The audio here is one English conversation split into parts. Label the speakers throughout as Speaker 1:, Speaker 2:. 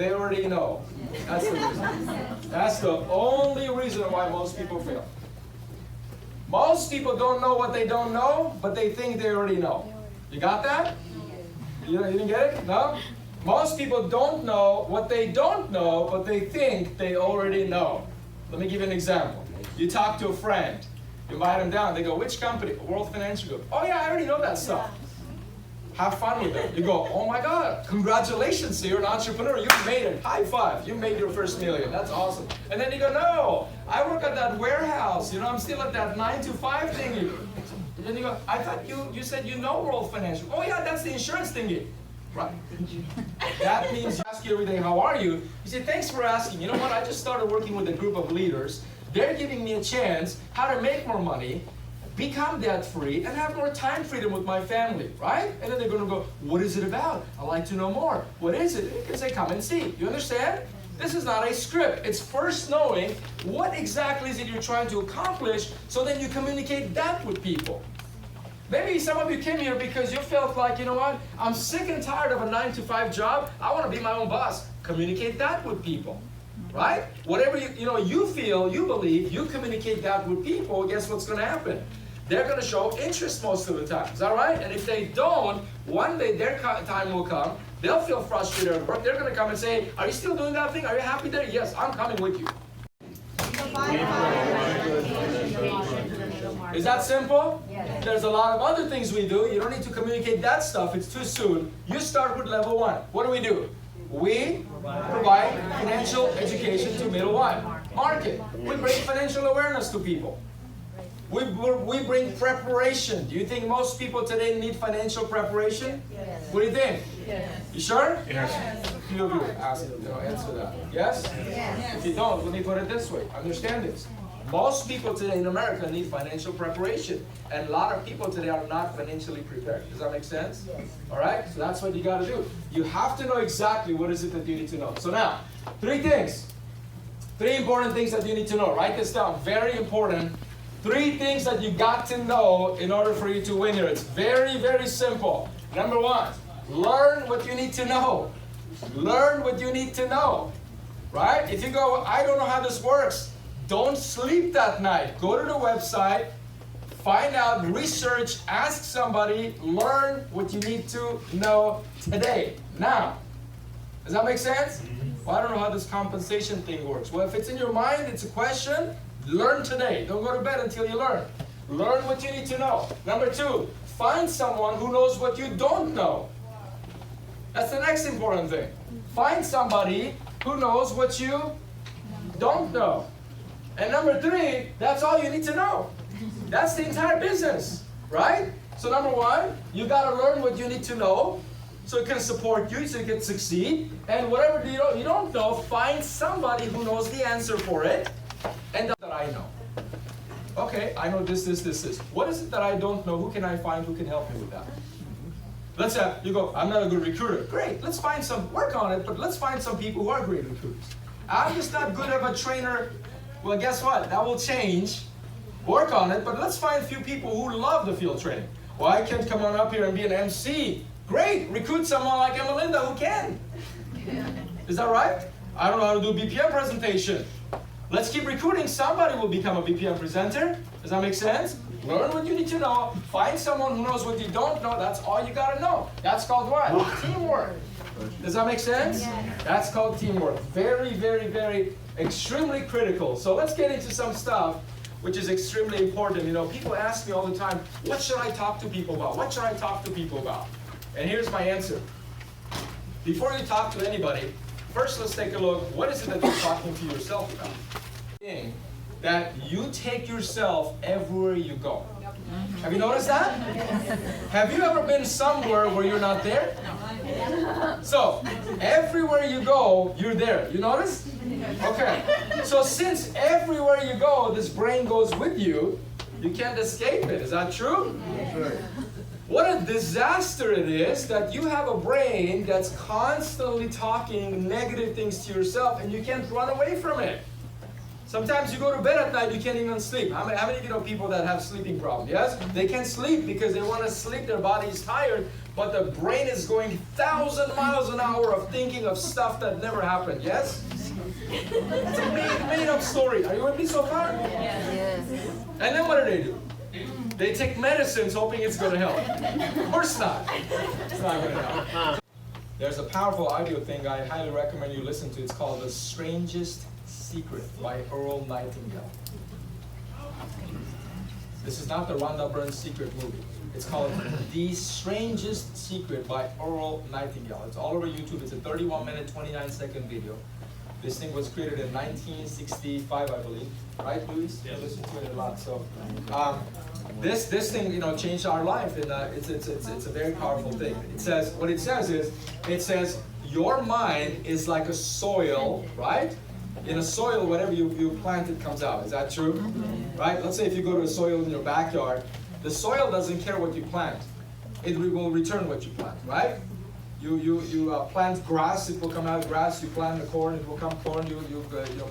Speaker 1: They already know. That's the reason. That's the only reason why most people fail. Most people don't know what they don't know, but they think they already know. You got that? You didn't get it? No? Most people don't know what they don't know, but they think they already know. Let me give you an example. You talk to a friend. You invite them down. They go, which company? World Financial Group. Oh yeah, I already know that stuff. Have fun with it. You go, oh my God, congratulations, you're an entrepreneur. You made it. High five. You made your first million. That's awesome. And then you go, no, I work at that warehouse. I'm still at that 9-to-5 thingy. And then you go, I thought you said you know World Financial. Oh yeah, that's the insurance thingy. Right. That means you ask you every day, how are you? You say, thanks for asking. You know what? I just started working with a group of leaders. They're giving me a chance how to make more money, become debt-free, and have more time freedom with my family, right? And then they're going to go, what is it about? I'd like to know more. What is it? And you can say, come and see. You understand? This is not a script. It's first knowing what exactly is it you're trying to accomplish, so then you communicate that with people. Maybe some of you came here because you felt like, you know what, I'm sick and tired of a 9-to-5 job. I want to be my own boss. Communicate that with people, right? Whatever you feel, you believe, you communicate that with people, guess what's going to happen? They're going to show interest most of the time. Is that right? And if they don't, one day their time will come. They'll feel frustrated at work. They're going to come and say, are you still doing that thing? Are you happy there? Yes, I'm coming with you. Is that simple? Yes. There's a lot of other things we do. You don't need to communicate that stuff. It's too soon. You start with level 1. What do? We provide financial education to middle one market. We bring financial awareness to people. We bring preparation. Do you think most people today need financial preparation? Yes. What do you think? Yes. You sure? Yes. A few of you answer that. Yes? Yes? If you don't, let me put it this way. Understand this. Most people today in America need financial preparation. And a lot of people today are not financially prepared. Does that make sense? Yes. All right? So that's what you got to do. You have to know exactly what is it that you need to know. So now, 3 things. 3 important things that you need to know. Write this down. Very important. 3 things that you got to know in order for you to win here. It's very, very simple. Number 1, learn what you need to know. Learn what you need to know. Right? If you go, I don't know how this works. Don't sleep that night. Go to the website, find out, research, ask somebody, learn what you need to know today, now. Does that make sense? Well, I don't know how this compensation thing works. Well, if it's in your mind, it's a question, learn today. Don't go to bed until you learn. Learn what you need to know. Number 2, find someone who knows what you don't know. That's the next important thing. Find somebody who knows what you don't know. And number 3, that's all you need to know. That's the entire business, right? So number 1, you got to learn what you need to know so it can support you, so you can succeed. And whatever you don't know, find somebody who knows the answer for it. And that I know. Okay, I know this. What is it that I don't know? Who can I find who can help me with that? Let's say you go, I'm not a good recruiter. Great, let's find work on it, but let's find some people who are great recruiters. I'm just not good of a trainer. Well, guess what? That will change. Work on it, but let's find a few people who love the field training. Well, I can't come on up here and be an MC. Great, recruit someone like Melinda who can. Is that right? I don't know how to do a BPM presentation. Let's keep recruiting. Somebody will become a BPM presenter. Does that make sense? Learn what you need to know. Find someone who knows what you don't know. That's all you got to know. That's called what? Teamwork. Does that make sense? Yes. That's called teamwork. Very, very, very extremely critical. So let's get into some stuff which is extremely important. People ask me all the time, what should I talk to people about? What should I talk to people about? And here's my answer. Before you talk to anybody, first let's take a look. What is it that you're talking to yourself about? That you take yourself everywhere you go. Have you noticed that? Have you ever been somewhere where you're not there? So, everywhere you go, you're there. You notice? Okay. So since everywhere you go, this brain goes with you, you can't escape it. Is that true? What a disaster it is that you have a brain that's constantly talking negative things to yourself and you can't run away from it. Sometimes you go to bed at night, you can't even sleep. How many of you know people that have sleeping problems? Yes? They can't sleep because they want to sleep, their body is tired, but the brain is going 1,000 miles an hour of thinking of stuff that never happened. Yes? It's a made up story. Are you with me so far?
Speaker 2: Yes.
Speaker 1: And then what do? They take medicines hoping it's going to help. Of course not. It's not going to help. There's a powerful audio thing I highly recommend you listen to. It's called The Strangest Secret by Earl Nightingale. This is not the Rhonda Byrne's secret movie. It's called The Strangest Secret by Earl Nightingale. It's all over YouTube. It's a 31-minute, 29-second video. This thing was created in 1965, I believe. Right, Luis?
Speaker 3: Yes.
Speaker 1: I listen to it a lot. So, this thing, changed our life, and it's a very powerful thing. It says, what it says is, your mind is like a soil, right? In a soil, whatever you plant, it comes out. Is that true? Right? Let's say if you go to a soil in your backyard, the soil doesn't care what you plant. It will return what you plant, right? You plant grass, it will come out grass. You plant the corn, it will come corn. You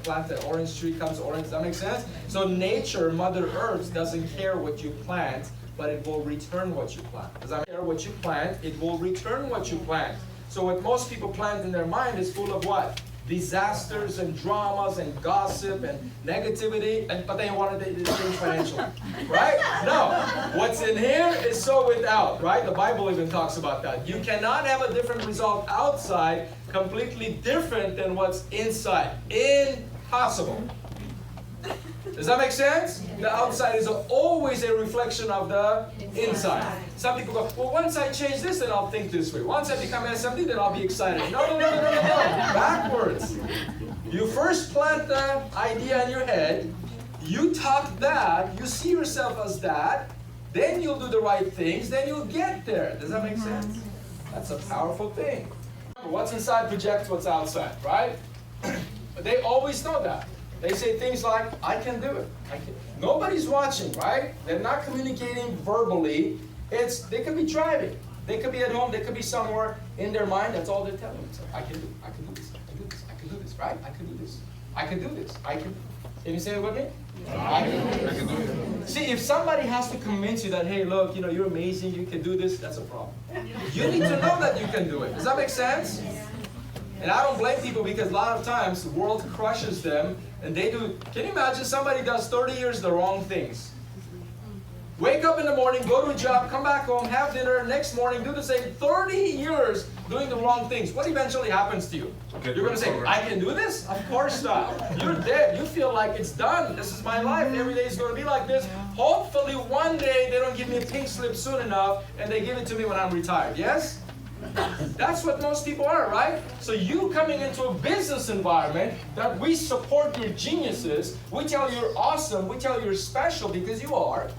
Speaker 1: plant the orange tree, comes orange. Does that make sense? So nature, Mother Earth, doesn't care what you plant, but it will return what you plant. Does that care what you plant? It will return what you plant. So what most people plant in their mind is full of what? Disasters and dramas and gossip and negativity, but they wanted to change financially, right? No, what's in here is so without, right? The Bible even talks about that. You cannot have a different result outside completely different than what's inside. Impossible. Does that make sense? The outside is always a reflection of the inside. Some people go, well, once I change this, then I'll think this way. Once I become something, then I'll be excited. No. Backwards. You first plant the idea in your head. You talk that. You see yourself as that. Then you'll do the right things. Then you'll get there. Does that make sense? That's a powerful thing. What's inside projects what's outside, right? They always know that. They say things like, I can do it. Nobody's watching, right? They're not communicating verbally. They could be driving. They could be at home. They could be somewhere in their mind. That's all they're telling themselves. I can do this. I can do this. I can do this, right? I can do this. I can do this. Can you say it with me? I can do it. See, if somebody has to convince you that, hey, look, you're amazing, you can do this, that's a problem. You need to know that you can do it. Does that make sense? And I don't blame people because a lot of times the world crushes them and they do. Can you imagine somebody does 30 years the wrong things? Wake up in the morning, go to a job, come back home, have dinner, next morning do the same 30 years doing the wrong things. What eventually happens to you? You're going to say, I can do this? Of course not. You're dead. You feel like it's done. This is my life. Every day is going to be like this. Hopefully one day they don't give me a pink slip soon enough and they give it to me when I'm retired. Yes? That's what most people are, right? So you coming into a business environment that we support your geniuses, we tell you're awesome, we tell you're special because you are.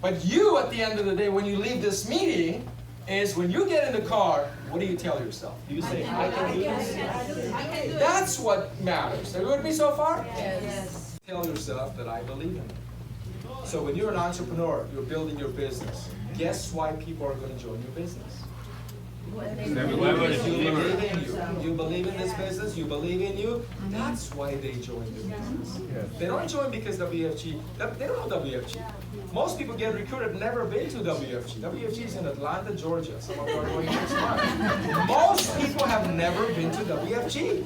Speaker 1: But you, at the end of the day, when you leave this meeting, is when you get in the car, what do you tell yourself? Do you say, I can do this? That's what matters. Are you with me so far?
Speaker 2: Yes.
Speaker 1: Tell yourself that I believe in it. So when you're an entrepreneur, you're building your business. Guess why people are going to join your business? You believe in you. You believe in this business. You believe in you. That's why they join the business. They don't join because WFG. They don't know WFG. Most people get recruited, never been to WFG. WFG is in Atlanta, Georgia. Some of them are going next month. Most people have never been to WFG.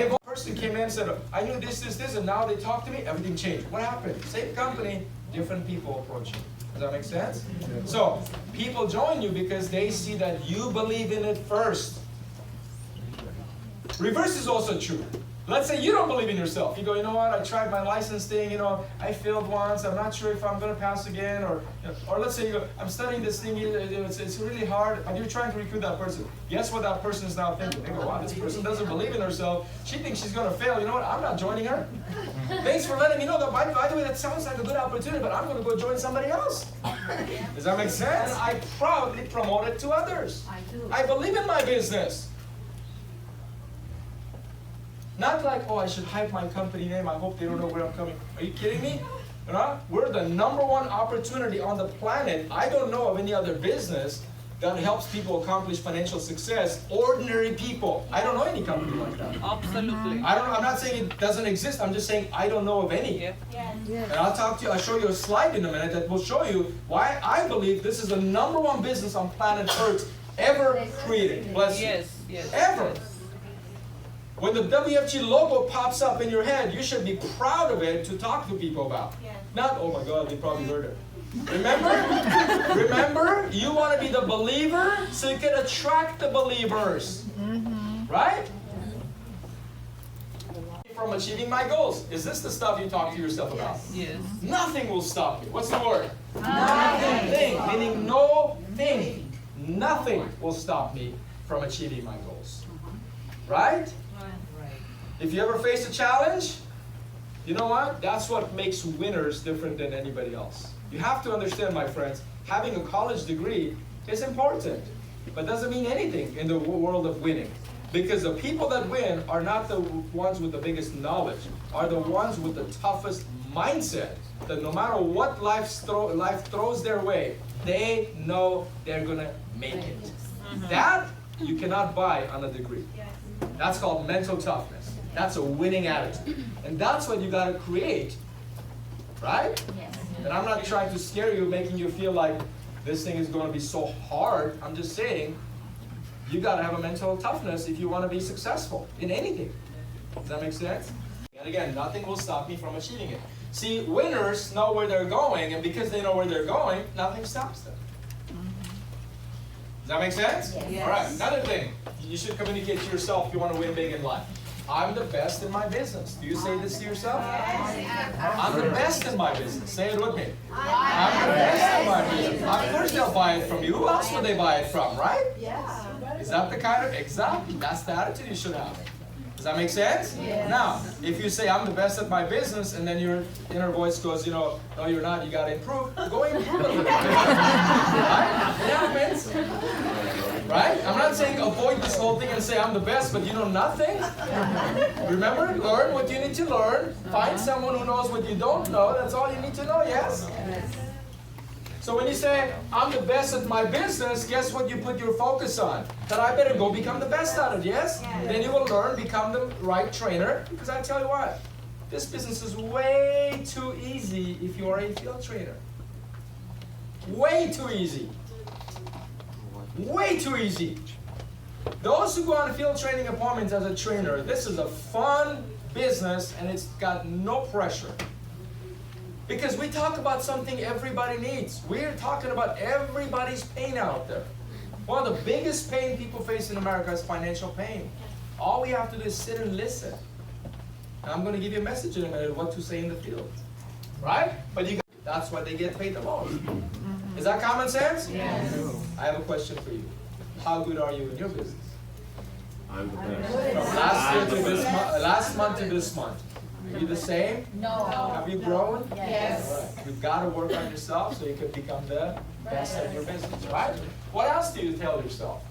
Speaker 1: One person came in and said, I knew this, and now they talk to me, everything changed. What happened? Same company, different people approaching. Does that make sense? So, people join you because they see that you believe in it first. Reverse is also true. Let's say you don't believe in yourself. You go, you know what, I tried my license thing, I failed once, I'm not sure if I'm going to pass again. Or let's say you go, I'm studying this thing, it's really hard, and you're trying to recruit that person. Guess what that person is now thinking? They go, wow, this person doesn't believe in herself. She thinks she's going to fail. You know what, I'm not joining her. Thanks for letting me know that, by the way, that sounds like a good opportunity, but I'm going to go join somebody else. Does that make sense? I proudly promote it to others. I believe in my business. Not like, oh, I should hide my company name. I hope they don't know where I'm coming. Are you kidding me? We're the #1 opportunity on the planet. I don't know of any other business that helps people accomplish financial success, ordinary people. I don't know any company like that.
Speaker 2: Absolutely.
Speaker 1: I'm not saying it doesn't exist. I'm just saying I don't know of any.
Speaker 2: Yeah.
Speaker 3: Yes.
Speaker 1: And I'll show you a slide in a minute that will show you why I believe this is the #1 business on planet Earth ever created. Bless you.
Speaker 2: Yes, yes.
Speaker 1: Ever.
Speaker 2: Yes.
Speaker 1: When the WFG logo pops up in your head, you should be proud of it to talk to people about. Not, oh my God, they probably heard it. Remember? Remember, you want to be the believer so you can attract the believers. Right? From achieving my goals. Is this the stuff you talk to yourself about?
Speaker 2: Yes.
Speaker 1: Nothing will stop me. What's the word?
Speaker 3: Nothing.
Speaker 1: Meaning no thing. Nothing will stop me from achieving my goals. Right? If you ever face a challenge, you know what? That's what makes winners different than anybody else. You have to understand, my friends, having a college degree is important, but doesn't mean anything in the world of winning. Because the people that win are not the ones with the biggest knowledge, are the ones with the toughest mindset, that no matter what life throws their way, they know they're going to make it. That you cannot buy on a degree. That's called mental toughness. That's a winning attitude. And that's what you got to create, right?
Speaker 3: Yes.
Speaker 1: And I'm not trying to scare you, making you feel like this thing is going to be so hard. I'm just saying, you got to have a mental toughness if you want to be successful in anything. Does that make sense? And again, nothing will stop me from achieving it. See, winners know where they're going, and because they know where they're going, nothing stops them. Does that make sense?
Speaker 3: Yes.
Speaker 1: All right, another thing, you should communicate to yourself if you want to win big in life. I'm the best in my business. Do you say this to yourself? I'm the best in my business. Say it with me. I'm the best in my business. Of course they'll buy it from you. Who else would they buy it from, right? Is that the kind of, exactly, that's the attitude you should have. Does that make sense?
Speaker 3: Yes.
Speaker 1: Now, if you say, I'm the best at my business, and then your inner voice goes, no, you're not, you got to improve, go improve a little bit. Right? It happens. Right? I'm not saying avoid this whole thing and say, I'm the best, but you know nothing. Remember, learn what you need to learn. Find someone who knows what you don't know. That's all you need to know, yes? So when you say, I'm the best at my business, guess what you put your focus on? That I better go become the best at it, yes? Then you will learn, become the right trainer. Because I tell you what, this business is way too easy if you are a field trainer. Way too easy. Way too easy. Those who go on field training appointments as a trainer, this is a fun business and it's got no pressure. Because we talk about something everybody needs. We're talking about everybody's pain out there. One of the biggest pain people face in America is financial pain. All we have to do is sit and listen. And I'm going to give you a message in a minute what to say in the field. Right? But that's why they get paid the most. Is that common sense?
Speaker 3: Yes.
Speaker 1: I have a question for you. How good are you in your business?
Speaker 4: I'm the best.
Speaker 1: From last month to this month. Are you the same?
Speaker 3: No.
Speaker 1: Have you grown?
Speaker 3: Yes.
Speaker 1: All right. You've got to work on yourself so you can become the best at your business, right? What else do you tell yourself?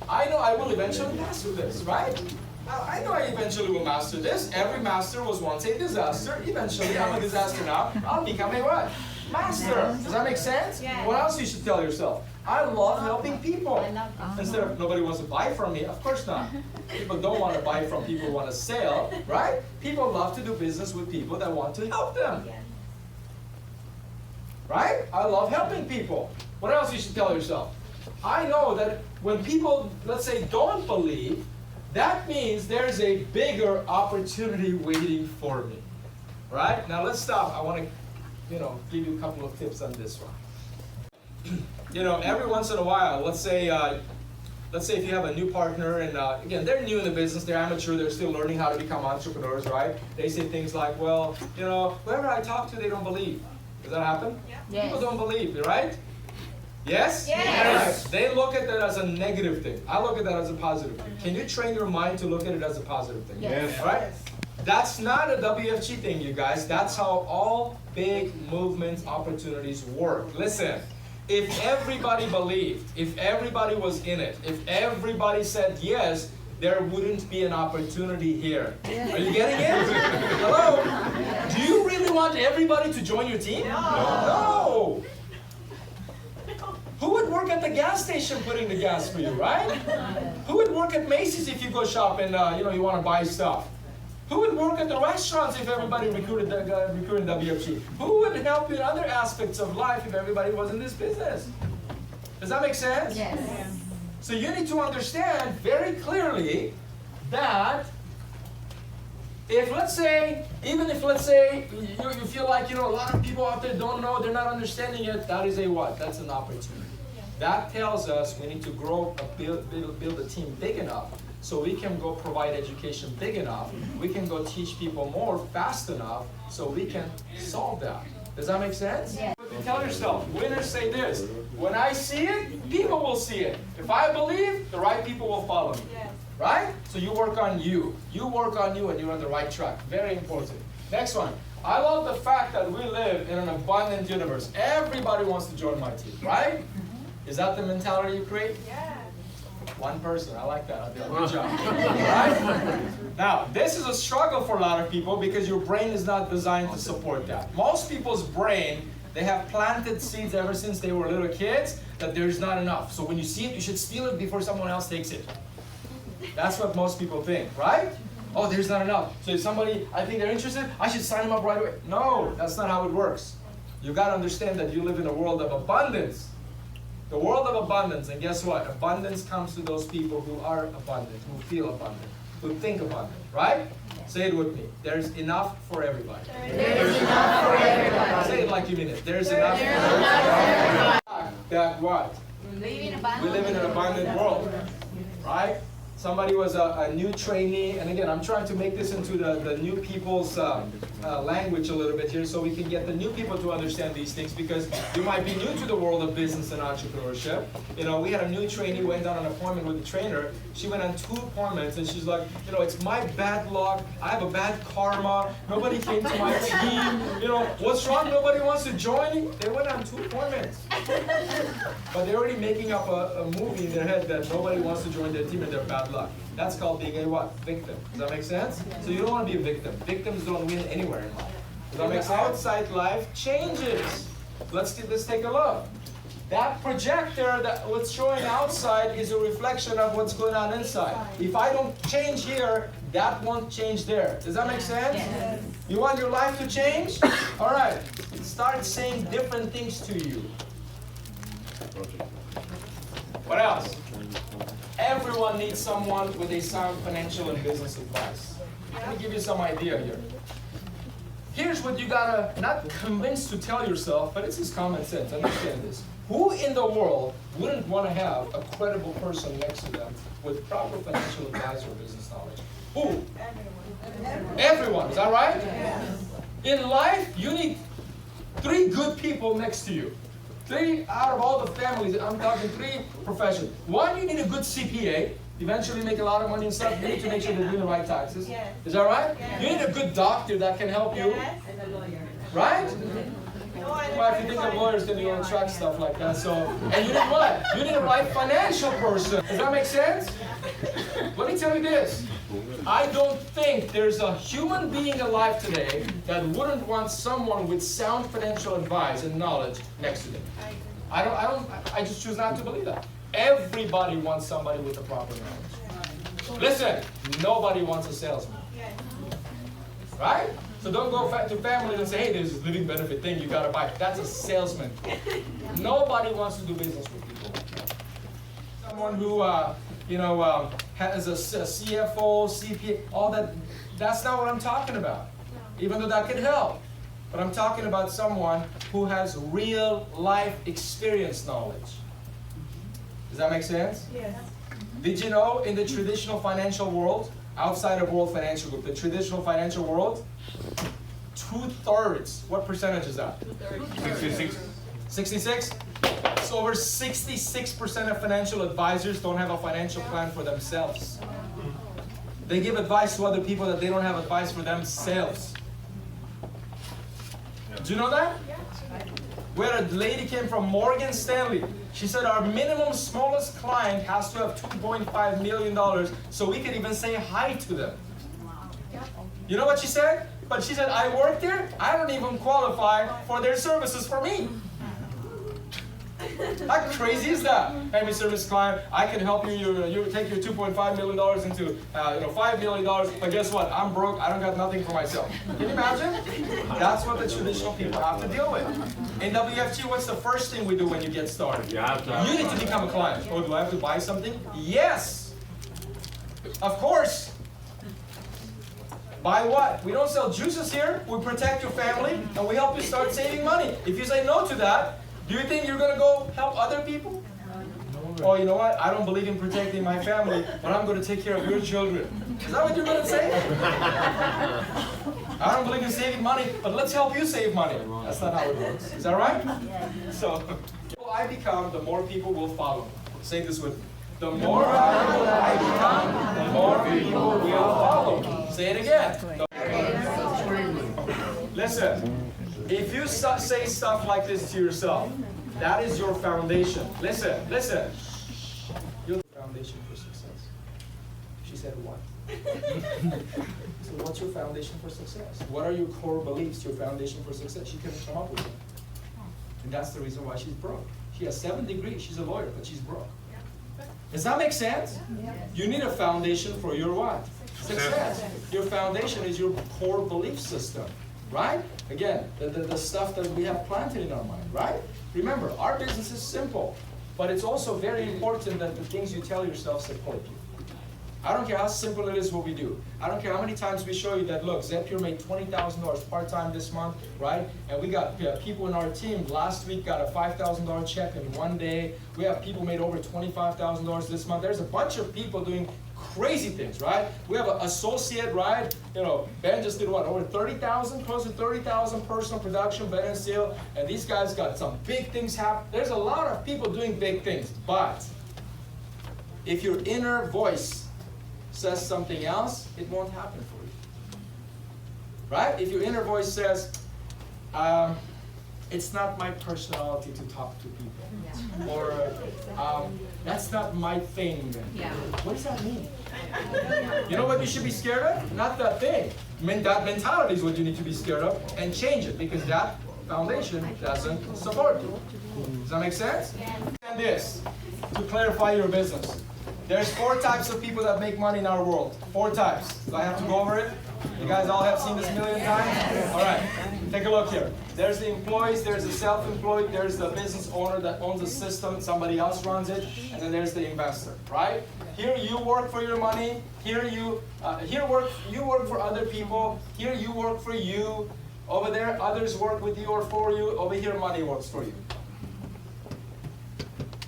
Speaker 1: I know I will eventually master this, right? I know I eventually will master this. Every master was once a disaster. Eventually, I'm a disaster now. I'll become a what? Master. Does that make sense?
Speaker 3: Yes.
Speaker 1: What else you should tell yourself? I love helping people. Instead of nobody wants to buy from me, of course not. People don't want to buy from people who want to sell, right? People love to do business with people that want to help them. Right? I love helping people. What else you should tell yourself? I know that when people, let's say, don't believe, that means there's a bigger opportunity waiting for me. Right? Now let's stop. I want to, give you a couple of tips on this one. Every once in a while, let's say if you have a new partner and again, they're new in the business, they're amateur, they're still learning how to become entrepreneurs, right? They say things like, well, whoever I talk to, they don't believe. Does that happen? Yeah.
Speaker 3: Yes.
Speaker 1: People don't believe, right? Yes?
Speaker 3: Yes.
Speaker 1: Right. They look at that as a negative thing. I look at that as a positive thing. Can you train your mind to look at it as a positive thing?
Speaker 3: Yes.
Speaker 1: Right? That's not a WFG thing, you guys. That's how all big movements, opportunities work. Listen, if everybody believed, if everybody was in it, if everybody said yes, there wouldn't be an opportunity here. Are you getting it? Hello? Do you really want everybody to join your team? No. work at the gas station putting the gas for you, right? Who would work at Macy's if you go shop and you want to buy stuff? Who would work at the restaurants if everybody recruited WFG? Who would help you in other aspects of life if everybody was in this business? Does that make sense?
Speaker 2: Yes.
Speaker 1: So you need to understand very clearly that if let's say you feel like a lot of people out there don't know, they're not understanding it, that is a what? That's an opportunity. That tells us we need to grow, build a team big enough so we can go provide education big enough, we can go teach people more fast enough so we can solve that. Does that make sense?
Speaker 2: Yeah.
Speaker 1: You tell yourself, winners say this, when I see it, people will see it. If I believe, the right people will follow me.
Speaker 5: Yes.
Speaker 1: Right? So you work on you. You work on you and you're on the right track. Very important. Next one. I love the fact that we live in an abundant universe. Everybody wants to join my team, right? Is that the mentality you create?
Speaker 5: Yes.
Speaker 1: One person, I like that. Good job. Right? Now, this is a struggle for a lot of people because your brain is not designed to support that. Most people's brain, they have planted seeds ever since they were little kids that there's not enough. So when you see it, you should steal it before someone else takes it. That's what most people think, right? Oh, there's not enough. So if somebody, I think they're interested, I should sign them up right away. No, that's not how it works. You got to understand that you live in a world of abundance. The world of abundance, and guess what? Abundance comes to those people who are abundant, who feel abundant, who think abundant, right? Say it with me. There's enough for everybody.
Speaker 2: There's enough for everybody.
Speaker 1: Say it like you mean it. There's enough for everybody. That what? We live in an abundant world, right? Somebody was a new trainee, and again, I'm trying to make this into the new people's language a little bit here so we can get the new people to understand these things because you might be new to the world of business and entrepreneurship. We had a new trainee, went on an appointment with a trainer. She went on 2 appointments and she's like, it's my bad luck. I have a bad karma. Nobody came to my team. What's wrong? Nobody wants to join. They went on 2 appointments. But they're already making up a movie in their head that nobody wants to join their team and they're bad luck. That's called being a what? Victim. Does that make sense? So you don't want to be a victim. Victims don't win anywhere in life. Does that make sense? Outside life changes. Let's take a look. That projector that what's showing outside is a reflection of what's going on inside. If I don't change here, that won't change there. Does that make sense?
Speaker 2: Yes.
Speaker 1: You want your life to change? All right. Start saying different things to you. What else? Everyone needs someone with a sound financial and business advice. Let me give you some idea here. Here's what you gotta, not convince to tell yourself, but it's just common sense. Understand this. Who in the world wouldn't want to have a credible person next to them with proper financial advice or business knowledge? Who? Everyone. Is that right?
Speaker 5: Yes.
Speaker 1: In life, you need 3 good people next to you. 3 out of all the families, I'm talking 3 professions. 1, you need a good CPA. Eventually make a lot of money and stuff. You need to make sure they're doing the right taxes.
Speaker 5: Yes.
Speaker 1: Is that right?
Speaker 5: Yes.
Speaker 1: You need a good doctor that can help you.
Speaker 5: Yes. And a lawyer.
Speaker 1: Right?
Speaker 5: No,
Speaker 1: Well, if you think of lawyers, then you don't track stuff like that. So, and you need what? You need a right financial person. Does that make sense? Let me tell you this. I don't think there's a human being alive today that wouldn't want someone with sound financial advice and knowledge next to them. I just choose not to believe that. Everybody wants somebody with the proper knowledge. Listen, nobody wants a salesman.
Speaker 5: Yes.
Speaker 1: Right? So don't go to families and say, hey, there's this living benefit thing you gotta buy. That's a salesman. Nobody wants to do business with people like that. Someone who has a CFO, CPA, all that. That's not what I'm talking about. Even though that could help. But I'm talking about someone who has real life experience knowledge. Does that make sense?
Speaker 5: Yes.
Speaker 1: Did you know in the traditional financial world, outside of World Financial Group, the traditional financial world, 2/3, what percentage is that?
Speaker 4: 66.
Speaker 1: 66? So over 66% of financial advisors don't have a financial plan for themselves. They give advice to other people that they don't have advice for themselves. Do you know that? Where a lady came from Morgan Stanley. She said our minimum smallest client has to have $2.5 million so we can even say hi to them. You know what she said? But she said, I work there, I don't even qualify for their services for me. How crazy is that? Hey, Mr. and Ms. Klein, I can help you. You take your $2.5 million into $5 million. But guess what? I'm broke. I don't got nothing for myself. Can you imagine? That's what the traditional people have to deal with. In WFG, what's the first thing we do when you get started?
Speaker 4: You have to.
Speaker 1: You need to become a client. Oh, do I have to buy something? Yes. Of course. Buy what? We don't sell juices here. We protect your family and we help you start saving money. If you say no to that, do you think you're going to go help other people? Oh, you know what? I don't believe in protecting my family, but I'm going to take care of your children. Is that what you're going to say? I don't believe in saving money, but let's help you save money. That's not how it works. Is that right? So, the more I become, the more people will follow. Say this with me. The more valuable I become, the more people will follow. Say it again. Listen, if you say stuff like this to yourself, that is your foundation. Listen. You're the foundation for success. She said what? So what's your foundation for success? What are your core beliefs, your foundation for success? She couldn't come up with it. And that's the reason why she's broke. She has 7 degrees, she's a lawyer, but she's broke. Does that make sense? You need a foundation for your what? Success. Your foundation is your core belief system, right? Again, the stuff that we have planted in our mind, right? Remember, our business is simple, but it's also very important that the things you tell yourself support you. I don't care how simple it is what we do. I don't care how many times we show you that, look, Zapier made $20,000 part-time this month, right? And we got people in our team last week got a $5,000 check in one day. We have people made over $25,000 this month. There's a bunch of people doing crazy things, right? We have an associate, right? You know, Ben just did what, over 30,000, close to 30,000 personal production, Ben and Seal, and these guys got some big things happen. There's a lot of people doing big things, but if your inner voice says something else, it won't happen for you. Right? If your inner voice says, it's not my personality to talk to people. Or, that's not my thing. What does that mean? You know what you should be scared of? Not that thing. That mentality is what you need to be scared of and change it, because that foundation doesn't support you. Does that make sense? And this, to clarify your business. There's 4 types of people that make money in our world. 4 types. Do I have to go over it? You guys all have seen this a million times? All right, take a look here. There's the employees, there's the self-employed, there's the business owner that owns the system, somebody else runs it, and then there's the investor, right? Here you work for your money, here you work for other people, here you work for you, over there others work with you or for you, over here money works for you.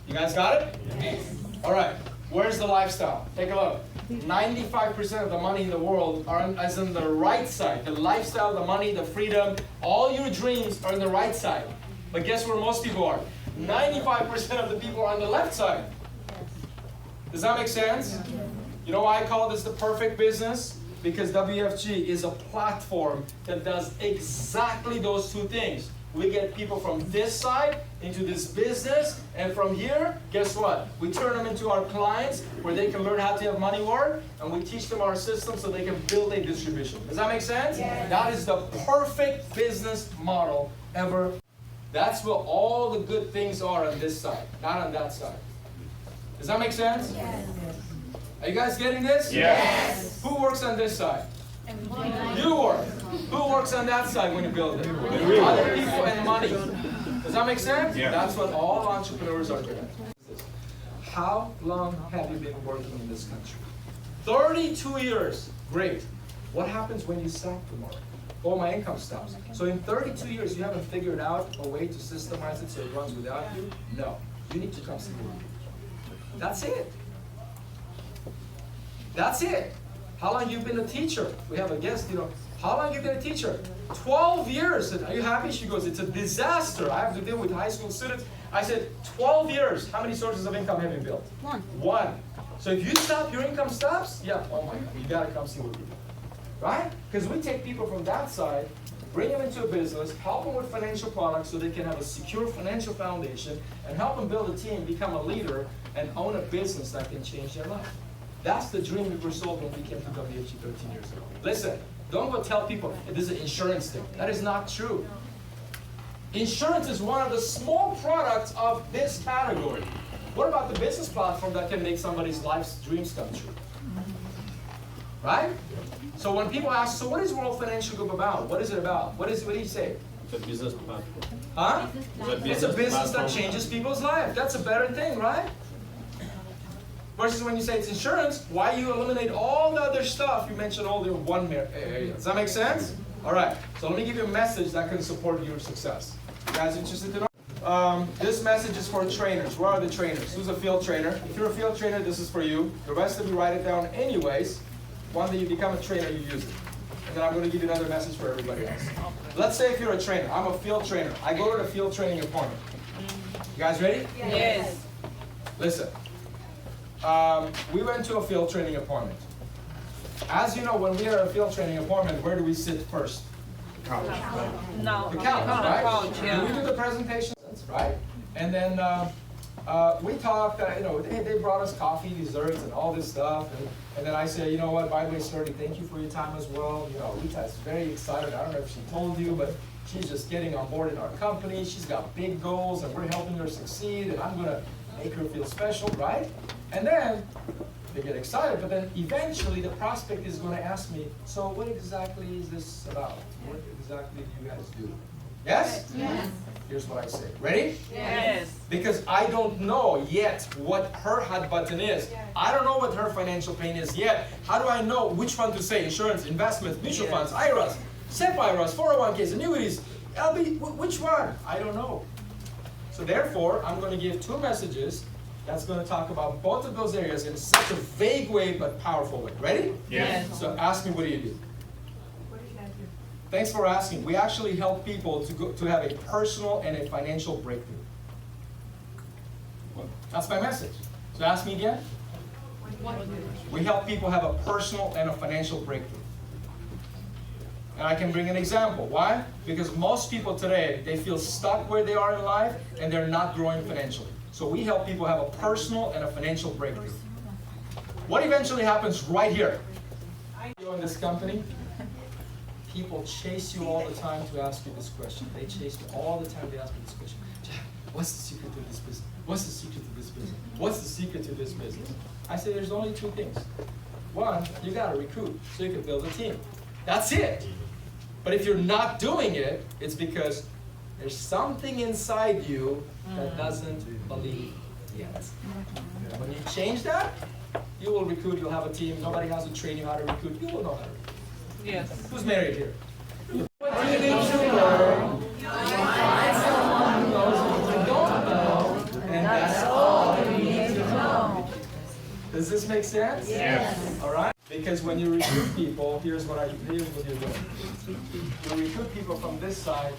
Speaker 1: You guys got it? Yes. All right. Where's the lifestyle? Take a look. 95% of the money in the world is on the right side. The lifestyle, the money, the freedom, all your dreams are on the right side. But guess where most people are? 95% of the people are on the left side. Does that make sense? You know why I call this the perfect business? Because WFG is a platform that does exactly those 2 things. We get people from this side into this business, and from here, guess what? We turn them into our clients where they can learn how to have money work, and we teach them our system so they can build a distribution. Does that make sense? Yes. That is the perfect business model ever. That's where all the good things are on this side, not on that side. Does that make sense? Yes. Are you guys getting this?
Speaker 2: Yes.
Speaker 1: Who works on this side? You work. Who works on that side when you build it? Other people and money. Does that make sense?
Speaker 4: Yeah.
Speaker 1: That's what all entrepreneurs are doing. How long have you been working in this country? 32 years. Great. What happens when you sack tomorrow? Oh, my income stops. So in 32 years, you haven't figured out a way to systemize it so it runs without you? No. You need to come see me. That's it. That's it. How long have you been a teacher? We have a guest, how long have you been a teacher? 12 years. Are you happy? She goes, it's a disaster. I have to deal with high school students. I said, 12 years. How many sources of income have you built? 1. So if you stop, your income stops? Yeah, oh my God, you gotta come see what we do. Right? Because we take people from that side, bring them into a business, help them with financial products so they can have a secure financial foundation, and help them build a team, become a leader, and own a business that can change their life. That's the dream we were sold when we came to WFG 13 years ago. Listen, don't go tell people this is an insurance thing. That is not true. Insurance is one of the small products of this category. What about the business platform that can make somebody's life's dreams come true? Right? So when people ask, so what is World Financial Group about? What is it about? What do you say?
Speaker 4: It's a business platform.
Speaker 1: Huh? It's a business that
Speaker 4: platform.
Speaker 1: changes people's life. That's a better thing, right? Versus when you say it's insurance, why you eliminate all the other stuff you mentioned all in one area. Does that make sense? All right. So let me give you a message that can support your success. You guys interested to know? This message is for trainers. Where are the trainers? Who's a field trainer? If you're a field trainer, this is for you. The rest of you write it down anyways. One day you become a trainer, you use it. And then I'm going to give you another message for everybody else. Let's say if you're a trainer. I'm a field trainer. I go to the field training appointment. You guys ready?
Speaker 5: Yes.
Speaker 1: Listen. We went to a field training appointment. As you know, when we are at a field training appointment, where do we sit first?
Speaker 5: No.
Speaker 1: The couch, right?
Speaker 5: Couch, yeah.
Speaker 1: We do the presentation, right? And then we talked, they brought us coffee, desserts, and all this stuff. And then I said, you know what, by the way, Sturdy, thank you for your time as well. You know, Rita is very excited. I don't know if she told you, but she's just getting on board in our company. She's got big goals, and we're helping her succeed, and I'm going to make her feel special, right? And then they get excited, but then eventually the prospect is going to ask me, so what exactly is this about? What exactly do you guys do? Yes?
Speaker 5: Yes.
Speaker 1: Here's what I say. Ready?
Speaker 5: Yes.
Speaker 1: Because I don't know yet what her hot button is. I don't know what her financial pain is yet. How do I know which one to say? Insurance, investments, mutual funds, IRAs, SEP IRAs, 401ks, annuities, LB, which one? I don't know. So therefore, I'm going to give two messages that's going to talk about both of those areas in such a vague way but powerful way. Ready?
Speaker 5: Yes.
Speaker 1: So ask me, what do you do? Thanks for asking. We actually help people to have a personal and a financial breakthrough. That's my message. So ask me again. We help people have a personal and a financial breakthrough. And I can bring an example. Why? Because most people today, they feel stuck where they are in life and they're not growing financially. So we help people have a personal and a financial breakthrough. What eventually happens right here? You in this company, people chase you all the time to ask you this question. They chase you all the time to ask you this question. Jack, what's the secret to this business? What's the secret to this business? What's the secret to this business? I say there's only two things. One, you got to recruit so you can build a team. That's it. But if you're not doing it, it's because there's something inside you that doesn't believe yet. When you change that, you will recruit, you'll have a team. Nobody has to train you how to recruit. You will know how to recruit.
Speaker 5: Yes.
Speaker 1: Who's married here?
Speaker 3: What you need to learn.
Speaker 1: Find someone who knows what you don't know, and that's all you need to know. Does this make sense?
Speaker 4: Yes.
Speaker 1: All right? Because when you recruit people, here's what you're doing. You recruit people from this side,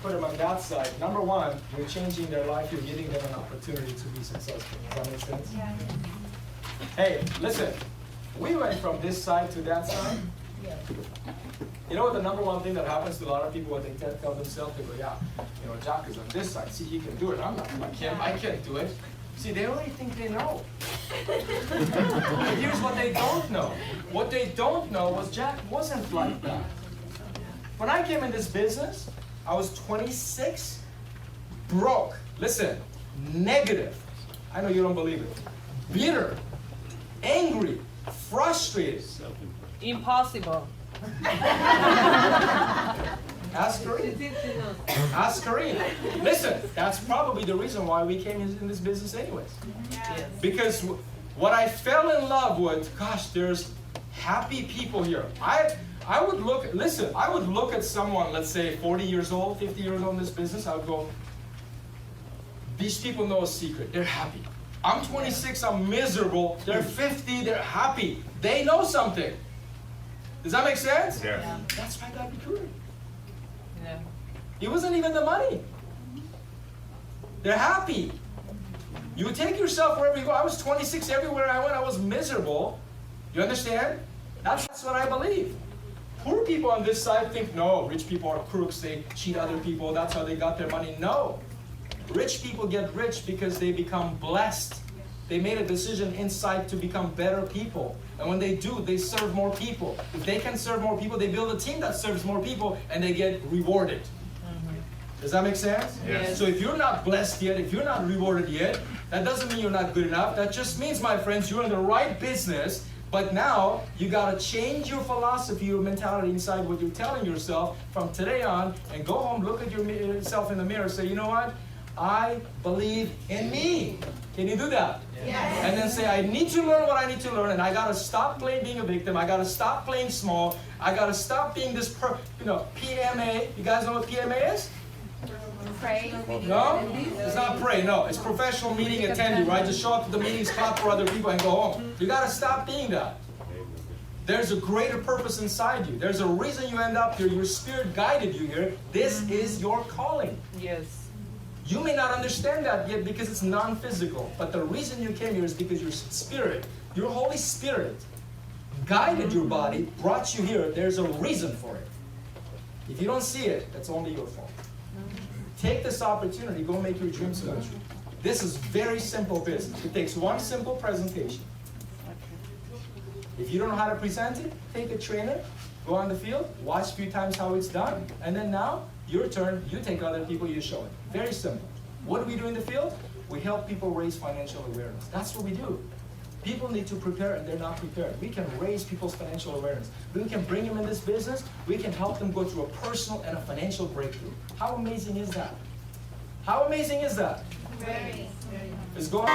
Speaker 1: put them on that side. Number one, you're changing their life. You're giving them an opportunity to be successful. Does that make sense?
Speaker 5: Yeah.
Speaker 1: Hey, listen. We went from this side to that side. You know what the number one thing that happens to a lot of people when they tell themselves, they go, yeah, Jack is on this side. See, he can do it. I'm not like him. I can't do it. See, they already think they know. But here's what they don't know. What they don't know was Jack wasn't like that. When I came in this business, I was 26, broke. Listen, negative. I know you don't believe it. Bitter, angry, frustrated.
Speaker 5: Impossible.
Speaker 1: Ask Kareem. Ask Kareem. Listen, that's probably the reason why we came in this business anyways.
Speaker 5: Yes.
Speaker 1: Because what I fell in love with, gosh, there's happy people here. I would look at someone, let's say 40 years old, 50 years old in this business, I would go, these people know a secret. They're happy. I'm 26, I'm miserable. They're 50, they're happy. They know something. Does that make sense?
Speaker 4: Yeah.
Speaker 1: That's why I got recruited.
Speaker 5: Yeah.
Speaker 1: It wasn't even the money. They're happy. You take yourself wherever you go. I was 26, everywhere I went, I was miserable. You understand? That's what I believe. Poor people on this side think, no, rich people are crooks, they cheat other people, that's how they got their money. No. Rich people get rich because they become blessed. They made a decision inside to become better people. And when they do, they serve more people. If they can serve more people, they build a team that serves more people and they get rewarded. Does that make sense?
Speaker 5: Yes.
Speaker 1: So if you're not blessed yet, if you're not rewarded yet, that doesn't mean you're not good enough. That just means, my friends, you're in the right business. But now you gotta change your philosophy, your mentality inside what you're telling yourself from today on, and go home, look at yourself in the mirror, say, you know what? I believe in me. Can you do that?
Speaker 2: Yes.
Speaker 1: And then say, I need to learn what I need to learn, and I gotta stop playing being a victim. I gotta stop playing small. I gotta stop being this, PMA. You guys know what PMA is?
Speaker 2: Pray.
Speaker 1: No? It's not pray, no. It's professional meeting attendee, right? Just show up to the meetings, clap for other people, and go home. You gotta stop being that. There's a greater purpose inside you. There's a reason you end up here. Your spirit guided you here. This is your calling.
Speaker 5: Yes.
Speaker 1: You may not understand that yet because it's non-physical. But the reason you came here is because your spirit, your Holy Spirit, guided your body, brought you here. There's a reason for it. If you don't see it, that's only your fault. Take this opportunity, go make your dreams come true. This is very simple business. It takes one simple presentation. If you don't know how to present it, take a trainer, go on the field, watch a few times how it's done, and then now, your turn, you take other people, you show it. Very simple. What do we do in the field? We help people raise financial awareness. That's what we do. People need to prepare and they're not prepared. We can raise people's financial awareness. We can bring them in this business. We can help them go through a personal and a financial breakthrough. How amazing is that? How amazing is that?
Speaker 2: Very.
Speaker 1: It's going